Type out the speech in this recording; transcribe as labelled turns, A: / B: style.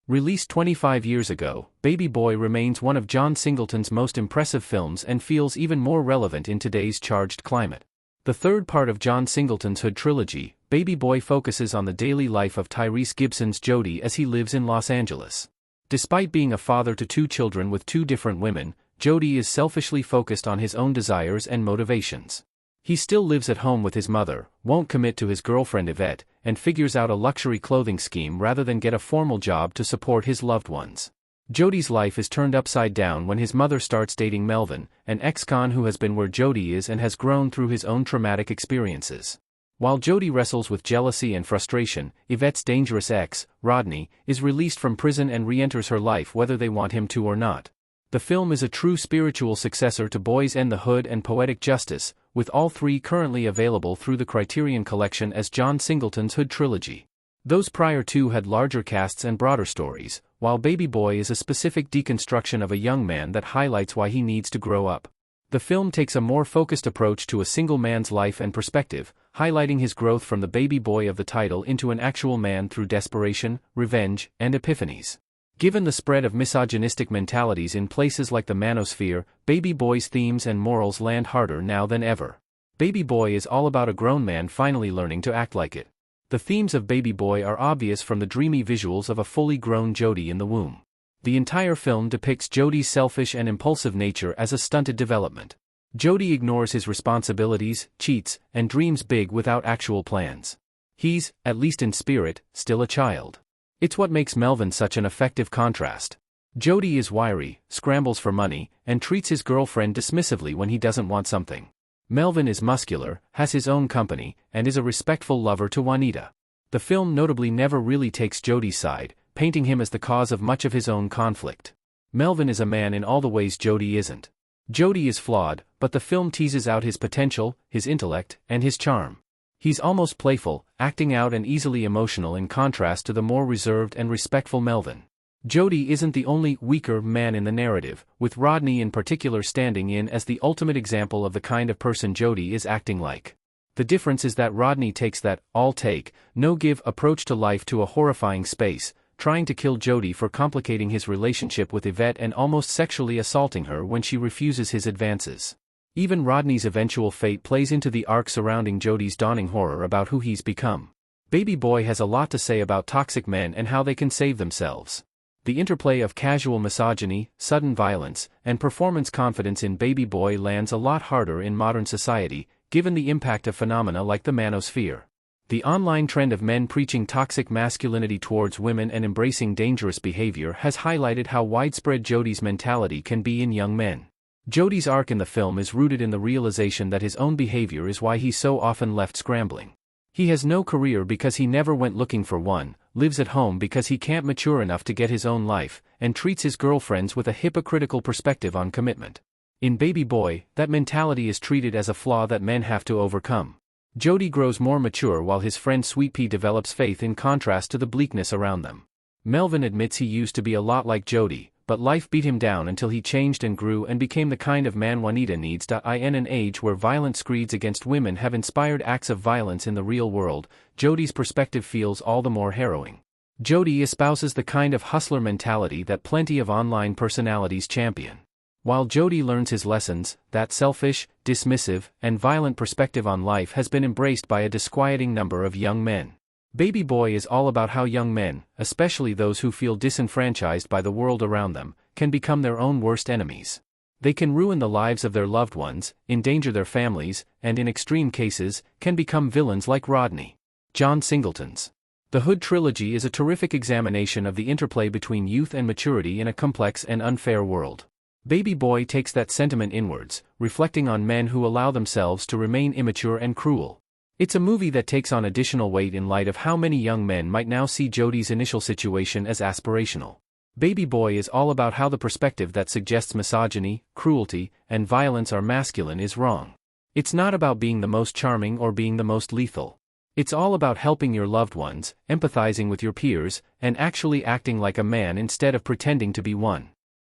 A: Released 25 years ago, Baby Boy remains one of John Singleton's most impressive films and feels even more relevant in today's charged climate. The third part of John Singleton's Hood trilogy, Baby Boy focuses on the daily life of Tyrese Gibson's Jody as he lives in Los Angeles. Despite being a father to two children with two different women, Jody is selfishly focused on his own desires and motivations. He still lives at home with his mother, won't commit to his girlfriend Yvette, and figures out a luxury clothing scheme rather than get a formal job to support his loved ones. Jody's life is turned upside down when his mother starts dating Melvin, an ex-con who has been where Jody is and has grown through his own traumatic experiences. While Jody wrestles with jealousy and frustration, Yvette's dangerous ex, Rodney, is released from prison and re-enters her life whether they want him to or not. The film is a true spiritual successor to Boys and the Hood and Poetic Justice, with all three currently available through the Criterion Collection as John Singleton's Hood trilogy. Those prior two had larger casts and broader stories, while Baby Boy is a specific deconstruction of a young man that highlights why he needs to grow up. The film takes a more focused approach to a single man's life and perspective, highlighting his growth from the baby boy of the title into an actual man through desperation, revenge, and epiphanies. Given the spread of misogynistic mentalities in places like the manosphere, Baby Boy's themes and morals land harder now than ever. Baby Boy is all about a grown man finally learning to act like it. The themes of Baby Boy are obvious from the dreamy visuals of a fully grown Jody in the womb. The entire film depicts Jody's selfish and impulsive nature as a stunted development. Jody ignores his responsibilities, cheats, and dreams big without actual plans. He's, at least in spirit, still a child. It's what makes Melvin such an effective contrast. Jody is wiry, scrambles for money, and treats his girlfriend dismissively when he doesn't want something. Melvin is muscular, has his own company, and is a respectful lover to Juanita. The film notably never really takes Jody's side, painting him as the cause of much of his own conflict. Melvin is a man in all the ways Jody isn't. Jody is flawed, but the film teases out his potential, his intellect, and his charm. He's almost playful, acting out and easily emotional in contrast to the more reserved and respectful Melvin. Jody isn't the only weaker man in the narrative, with Rodney in particular standing in as the ultimate example of the kind of person Jody is acting like. The difference is that Rodney takes that all-take, no-give approach to life to a horrifying space, trying to kill Jody for complicating his relationship with Yvette and almost sexually assaulting her when she refuses his advances. Even Rodney's eventual fate plays into the arc surrounding Jody's dawning horror about who he's become. Baby Boy has a lot to say about toxic men and how they can save themselves. The interplay of casual misogyny, sudden violence, and performance confidence in Baby Boy lands a lot harder in modern society, given the impact of phenomena like the manosphere. The online trend of men preaching toxic masculinity towards women and embracing dangerous behavior has highlighted how widespread Jody's mentality can be in young men. Jody's arc in the film is rooted in the realization that his own behavior is why he's so often left scrambling. He has no career because he never went looking for one, lives at home because he can't mature enough to get his own life, and treats his girlfriends with a hypocritical perspective on commitment. In Baby Boy, that mentality is treated as a flaw that men have to overcome. Jody grows more mature while his friend Sweet Pea develops faith in contrast to the bleakness around them. Melvin admits he used to be a lot like Jody, but life beat him down until he changed and grew and became the kind of man Juanita needs. In an age where violent screeds against women have inspired acts of violence in the real world, Jody's perspective feels all the more harrowing. Jody espouses the kind of hustler mentality that plenty of online personalities champion. While Jody learns his lessons, that selfish, dismissive, and violent perspective on life has been embraced by a disquieting number of young men. Baby Boy is all about how young men, especially those who feel disenfranchised by the world around them, can become their own worst enemies. They can ruin the lives of their loved ones, endanger their families, and in extreme cases, can become villains like Rodney. John Singleton's The Hood trilogy is a terrific examination of the interplay between youth and maturity in a complex and unfair world. Baby Boy takes that sentiment inwards, reflecting on men who allow themselves to remain immature and cruel. It's a movie that takes on additional weight in light of how many young men might now see Jody's initial situation as aspirational. Baby Boy is all about how the perspective that suggests misogyny, cruelty, and violence are masculine is wrong. It's not about being the most charming or being the most lethal. It's all about helping your loved ones, empathizing with your peers, and actually acting like a man instead of pretending to be one.